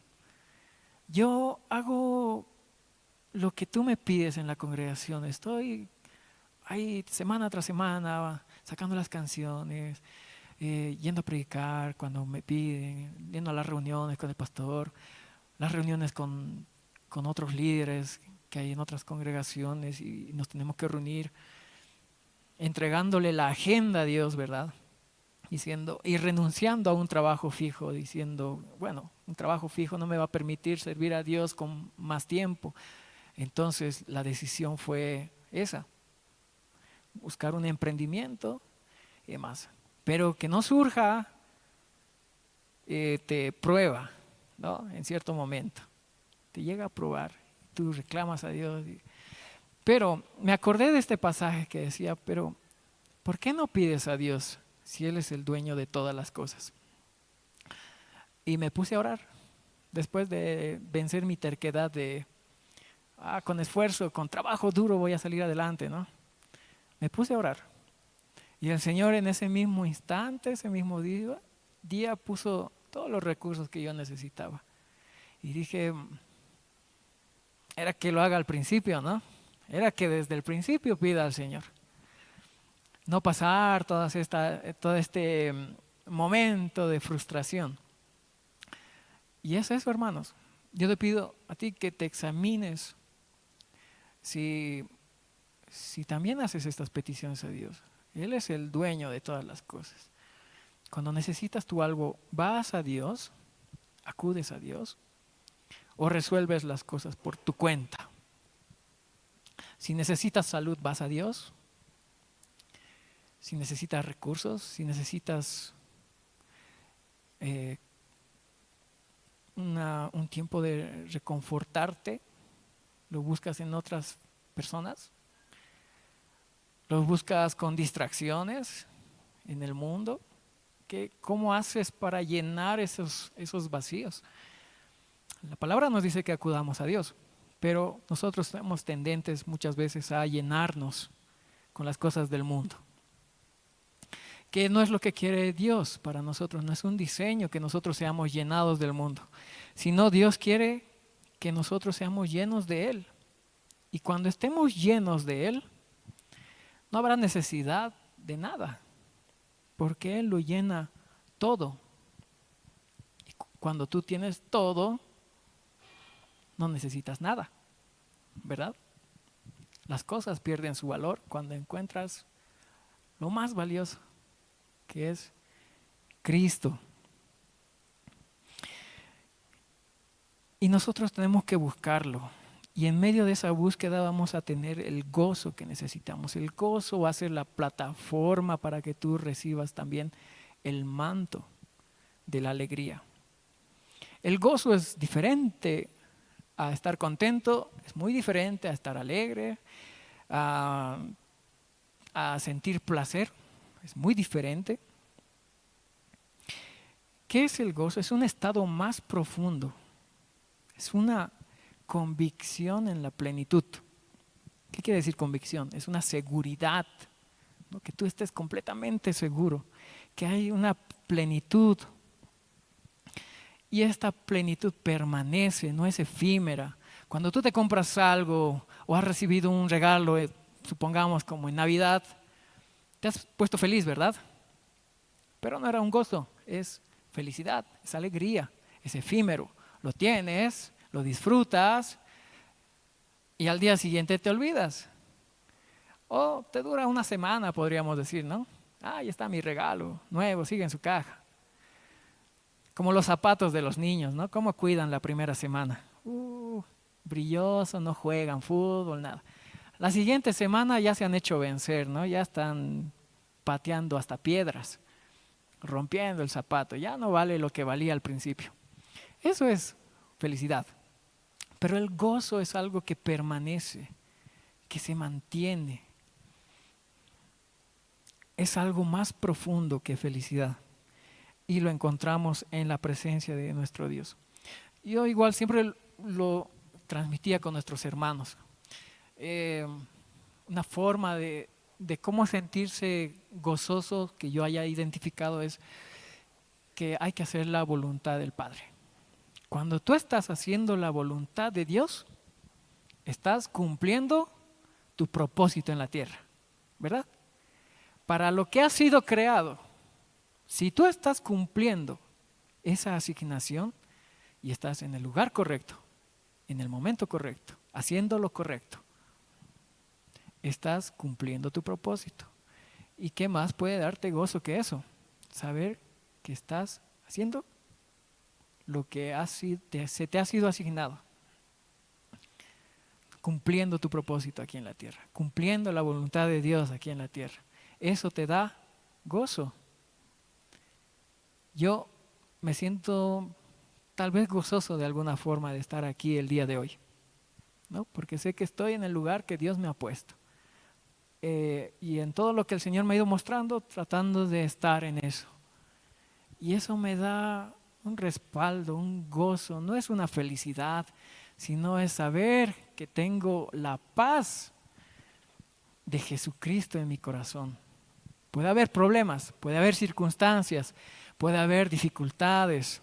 yo hago lo que tú me pides en la congregación, estoy ahí semana tras semana sacando las canciones, yendo a predicar cuando me piden, yendo a las reuniones con el pastor, las reuniones con otros líderes que hay en otras congregaciones y nos tenemos que reunir, entregándole la agenda a Dios, ¿verdad? Diciendo, y renunciando a un trabajo fijo, diciendo, bueno, un trabajo fijo no me va a permitir servir a Dios con más tiempo. Entonces la decisión fue esa, buscar un emprendimiento y demás. Pero que no surja, te prueba, ¿no? En cierto momento, te llega a probar, tú reclamas a Dios. Pero me acordé de este pasaje que decía, pero ¿por qué no pides a Dios si Él es el dueño de todas las cosas? Y me puse a orar, después de vencer mi terquedad de, con esfuerzo, con trabajo duro voy a salir adelante, ¿no? Me puse a orar. Y el Señor en ese mismo instante, ese mismo día puso todos los recursos que yo necesitaba. Y dije, era que lo haga al principio, ¿no? Era que desde el principio pida al Señor. No pasar todo este momento de frustración. Y es eso, hermanos. Yo te pido a ti que te examines si también haces estas peticiones a Dios. Él es el dueño de todas las cosas. Cuando necesitas tú algo, ¿vas a Dios? ¿Acudes a Dios? ¿O resuelves las cosas por tu cuenta? Si necesitas salud, ¿vas a Dios? Si necesitas recursos, si necesitas un tiempo de reconfortarte, ¿lo buscas en otras personas? ¿Lo buscas con distracciones en el mundo? ¿Cómo haces para llenar esos vacíos? La palabra nos dice que acudamos a Dios, pero nosotros somos tendentes muchas veces a llenarnos con las cosas del mundo, que no es lo que quiere Dios para nosotros, no es un diseño que nosotros seamos llenados del mundo, sino Dios quiere que nosotros seamos llenos de Él. Y cuando estemos llenos de Él, no habrá necesidad de nada, porque Él lo llena todo. Y cuando tú tienes todo, no necesitas nada, ¿verdad? Las cosas pierden su valor cuando encuentras lo más valioso, que es Cristo. Y nosotros tenemos que buscarlo. Y en medio de esa búsqueda vamos a tener el gozo que necesitamos. El gozo va a ser la plataforma para que tú recibas también el manto de la alegría. El gozo es diferente a estar contento, es muy diferente a estar alegre, a sentir placer, es muy diferente. ¿Qué es el gozo? Es un estado más profundo, es una convicción en la plenitud. ¿Qué quiere decir convicción? Es una seguridad, ¿no? Que tú estés completamente seguro, que hay una plenitud. Y esta plenitud permanece, no es efímera. Cuando tú te compras algo o has recibido un regalo, supongamos como en Navidad, te has puesto feliz, ¿verdad? Pero no era un gozo, es felicidad, es alegría, es efímero. Lo tienes, lo disfrutas y al día siguiente te olvidas. O te dura una semana, podríamos decir, ¿no? Ahí está mi regalo, nuevo, sigue en su caja. Como los zapatos de los niños, ¿no? ¿Cómo cuidan la primera semana? Brilloso, no juegan fútbol, nada. La siguiente semana ya se han hecho vencer, ¿no? Ya están pateando hasta piedras, rompiendo el zapato. Ya no vale lo que valía al principio. Eso es felicidad. Pero el gozo es algo que permanece, que se mantiene. Es algo más profundo que felicidad. Y lo encontramos en la presencia de nuestro Dios. Yo igual siempre lo transmitía con nuestros hermanos. eh, una forma de cómo sentirse gozoso que yo haya identificado es que hay que hacer la voluntad del Padre. Cuando tú estás haciendo la voluntad de Dios, estás cumpliendo tu propósito en la tierra, ¿verdad? Para lo que has sido creado, si tú estás cumpliendo esa asignación y estás en el lugar correcto, en el momento correcto, haciendo lo correcto, estás cumpliendo tu propósito. ¿Y qué más puede darte gozo que eso? Saber que estás haciendo lo que se te ha sido asignado, cumpliendo tu propósito aquí en la tierra, cumpliendo la voluntad de Dios aquí en la tierra. Eso te da gozo. Yo me siento tal vez gozoso de alguna forma de estar aquí el día de hoy, ¿no? Porque sé que estoy en el lugar que Dios me ha puesto. Y en todo lo que el Señor me ha ido mostrando, tratando de estar en eso. Y eso me da un respaldo, un gozo. No es una felicidad, sino es saber que tengo la paz de Jesucristo en mi corazón. Puede haber problemas, puede haber circunstancias, puede haber dificultades,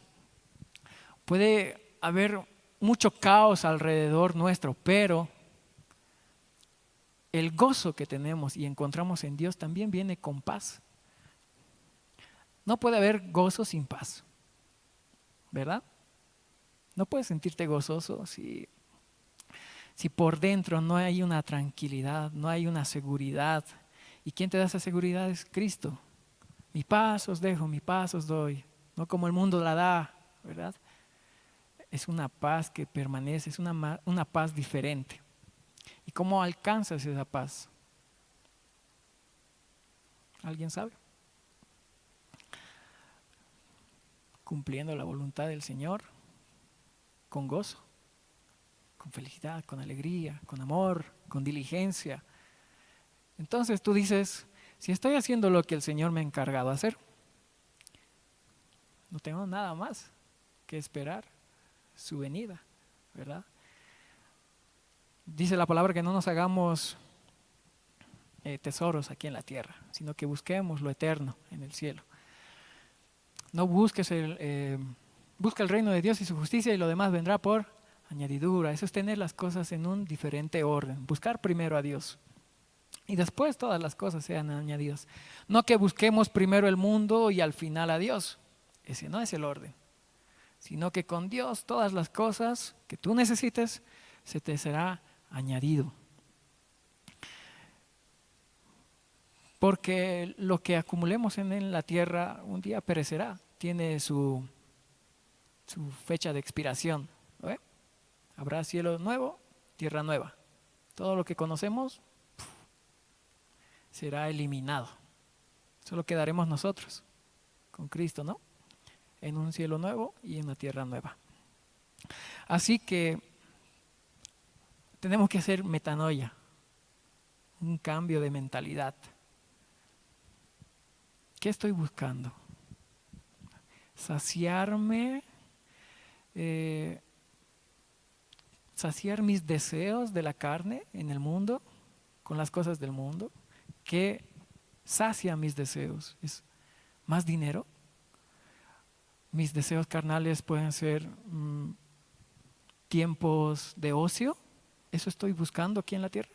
puede haber mucho caos alrededor nuestro, pero el gozo que tenemos y encontramos en Dios también viene con paz. No puede haber gozo sin paz, ¿verdad? No puedes sentirte gozoso si por dentro no hay una tranquilidad, no hay una seguridad. ¿Y quién te da esa seguridad? Es Cristo. Mi paz os dejo, mi paz os doy. No como el mundo la da, ¿verdad? Es una paz que permanece, es una paz diferente. ¿Y cómo alcanzas esa paz? ¿Alguien sabe? Cumpliendo la voluntad del Señor, con gozo, con felicidad, con alegría, con amor, con diligencia. Entonces tú dices, si estoy haciendo lo que el Señor me ha encargado hacer, no tengo nada más que esperar su venida, ¿verdad? Dice la palabra que no nos hagamos tesoros aquí en la tierra, sino que busquemos lo eterno en el cielo. No busques busca el reino de Dios y su justicia y lo demás vendrá por añadidura. Eso es tener las cosas en un diferente orden. Buscar primero a Dios y después todas las cosas sean añadidas. No que busquemos primero el mundo y al final a Dios. Ese no es el orden. Sino que con Dios todas las cosas que tú necesites se te será añadido. Porque lo que acumulemos en la tierra un día perecerá, tiene su fecha de expiración, ¿no? Habrá cielo nuevo, tierra nueva. Todo lo que conocemos será eliminado. Solo quedaremos nosotros con Cristo, ¿no? En un cielo nuevo y en una tierra nueva. Así que tenemos que hacer metanoia, un cambio de mentalidad. ¿Qué estoy buscando? Saciarme, saciar mis deseos de la carne en el mundo, con las cosas del mundo. ¿Qué sacia mis deseos? ¿Es más dinero? Mis deseos carnales pueden ser tiempos de ocio. ¿Eso estoy buscando aquí en la tierra?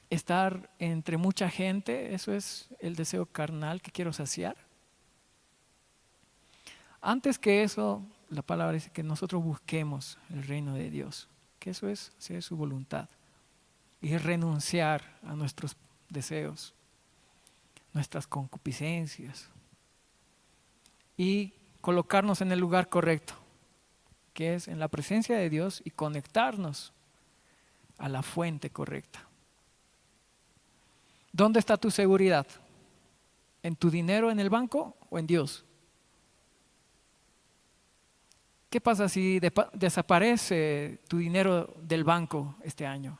Estar entre mucha gente, eso es el deseo carnal que quiero saciar. Antes que eso, la palabra dice que nosotros busquemos el reino de Dios, que eso es hacer su voluntad y renunciar a nuestros deseos, nuestras concupiscencias y colocarnos en el lugar correcto, que es en la presencia de Dios y conectarnos a la fuente correcta. ¿Dónde está tu seguridad? ¿En tu dinero en el banco o en Dios? ¿Qué pasa si desaparece tu dinero del banco este año?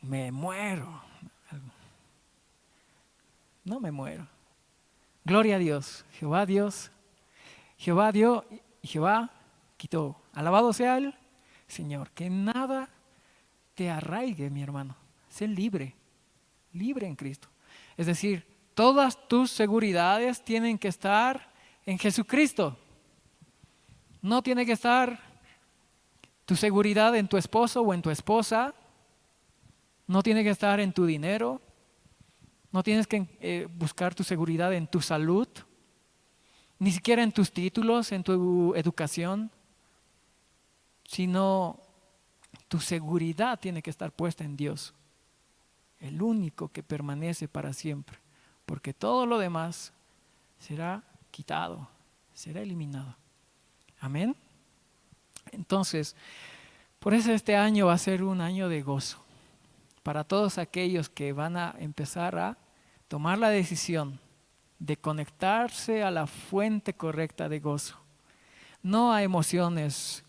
Me muero. No me muero. Gloria a Dios. Jehová Dios. Jehová dio y Jehová quitó. Alabado sea Él Señor, que nada te arraigue, mi hermano. Sé libre, libre en Cristo. Es decir, todas tus seguridades tienen que estar en Jesucristo. No tiene que estar tu seguridad en tu esposo o en tu esposa. No tiene que estar en tu dinero. No tienes que buscar tu seguridad en tu salud. Ni siquiera en tus títulos, en tu educación. Sino tu seguridad tiene que estar puesta en Dios. El único que permanece para siempre. Porque todo lo demás será quitado, será eliminado. Amén. Entonces, por eso este año va a ser un año de gozo. Para todos aquellos que van a empezar a tomar la decisión de conectarse a la fuente correcta de gozo. No a emociones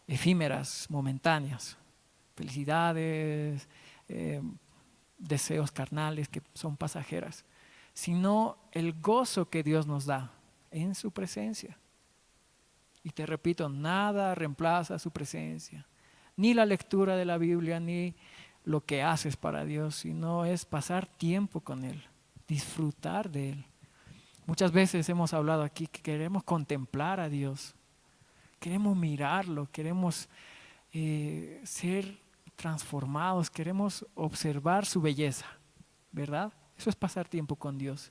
efímeras, momentáneas, felicidades, deseos carnales que son pasajeras, sino el gozo que Dios nos da en su presencia. Y te repito, nada reemplaza su presencia, ni la lectura de la Biblia, ni lo que haces para Dios, sino es pasar tiempo con Él, disfrutar de Él. Muchas veces hemos hablado aquí que queremos contemplar a Dios, queremos mirarlo, queremos ser transformados, queremos observar su belleza, ¿verdad? Eso es pasar tiempo con Dios.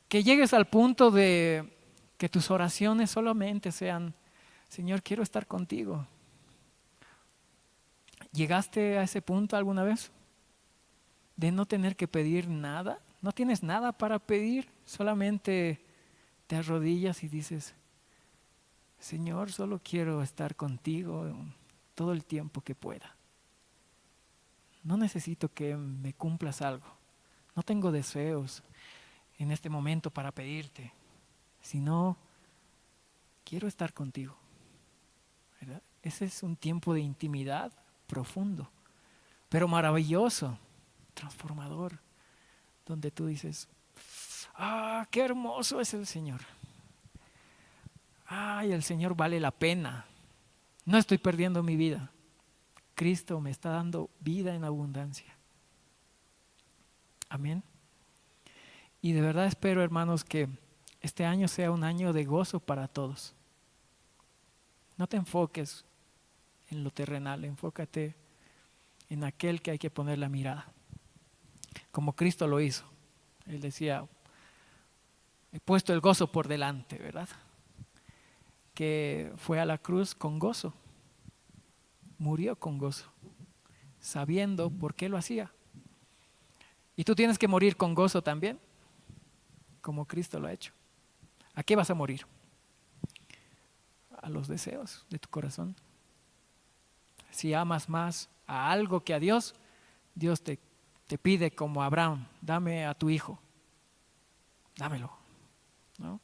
Que llegues al punto de que tus oraciones solamente sean, Señor, quiero estar contigo. ¿Llegaste a ese punto alguna vez? De no tener que pedir nada. No tienes nada para pedir, solamente te arrodillas y dices, Señor, solo quiero estar contigo todo el tiempo que pueda. No necesito que me cumplas algo. No tengo deseos en este momento para pedirte, sino quiero estar contigo, ¿verdad? Ese es un tiempo de intimidad profundo, pero maravilloso, transformador, donde tú dices, qué hermoso es el Señor. El Señor vale la pena. No estoy perdiendo mi vida. Cristo me está dando vida en abundancia. Amén. Y de verdad espero, hermanos, que este año sea un año de gozo para todos. No te enfoques en lo terrenal, enfócate en aquel que hay que poner la mirada. Como Cristo lo hizo. Él decía, he puesto el gozo por delante, ¿verdad? Que fue a la cruz con gozo. Murió con gozo, sabiendo por qué lo hacía. Y tú tienes que morir con gozo también, como Cristo lo ha hecho. ¿A qué vas a morir? A los deseos de tu corazón. Si amas más a algo que a Dios, Dios te pide como Abraham, dame a tu hijo, dámelo, ¿no?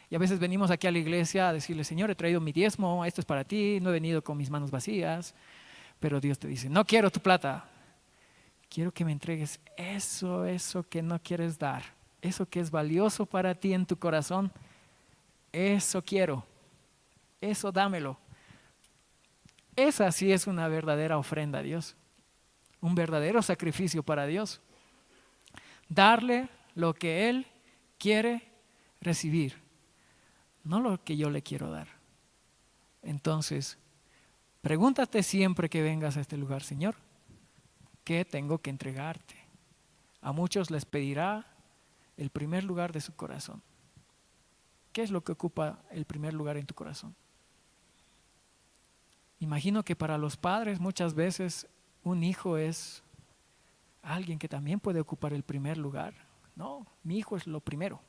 Y a veces venimos aquí a la iglesia a decirle, Señor, he traído mi diezmo, esto es para ti, no he venido con mis manos vacías, pero Dios te dice, no quiero tu plata, quiero que me entregues eso que no quieres dar, eso que es valioso para ti en tu corazón, eso quiero, eso dámelo. Esa sí es una verdadera ofrenda a Dios, un verdadero sacrificio para Dios. Darle lo que Él quiere recibir, no lo que yo le quiero dar. Entonces, pregúntate siempre que vengas a este lugar, Señor, ¿qué tengo que entregarte? A muchos les pedirá el primer lugar de su corazón. ¿Qué es lo que ocupa el primer lugar en tu corazón? Imagino que para los padres muchas veces un hijo es alguien que también puede ocupar el primer lugar. No, mi hijo es lo primero,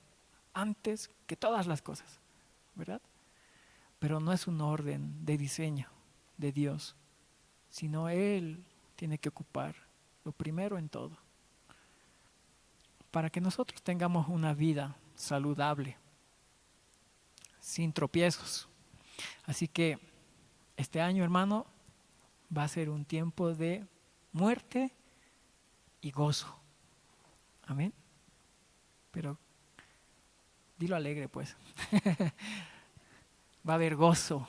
antes que todas las cosas, ¿verdad? Pero no es un orden de diseño de Dios, sino Él tiene que ocupar lo primero en todo, para que nosotros tengamos una vida saludable, sin tropiezos. Así que este año, hermano, va a ser un tiempo de muerte y gozo. Amén. Pero dilo alegre, pues. Va a haber gozo,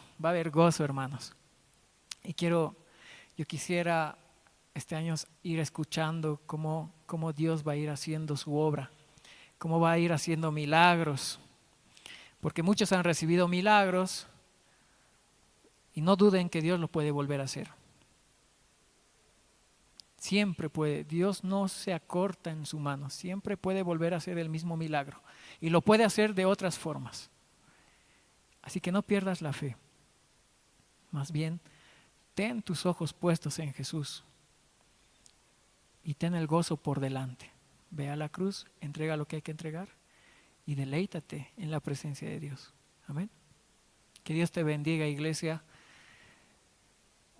hermanos. Y yo quisiera este año ir escuchando cómo Dios va a ir haciendo su obra, cómo va a ir haciendo milagros, porque muchos han recibido milagros y no duden que Dios lo puede volver a hacer. Siempre puede, Dios no se acorta en su mano, siempre puede volver a hacer el mismo milagro y lo puede hacer de otras formas. Así que no pierdas la fe, más bien ten tus ojos puestos en Jesús y ten el gozo por delante. Ve a la cruz, entrega lo que hay que entregar y deleítate en la presencia de Dios. Amén. Que Dios te bendiga, iglesia.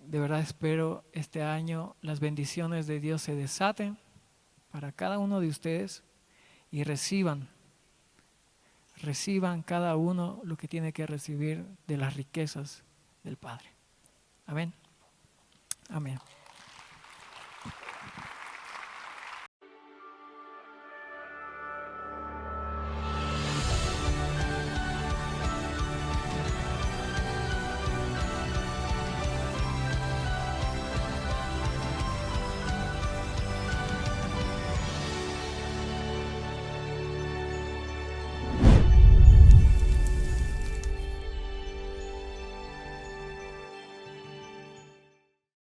De verdad espero este año las bendiciones de Dios se desaten para cada uno de ustedes y reciban cada uno lo que tiene que recibir de las riquezas del Padre. Amén. Amén.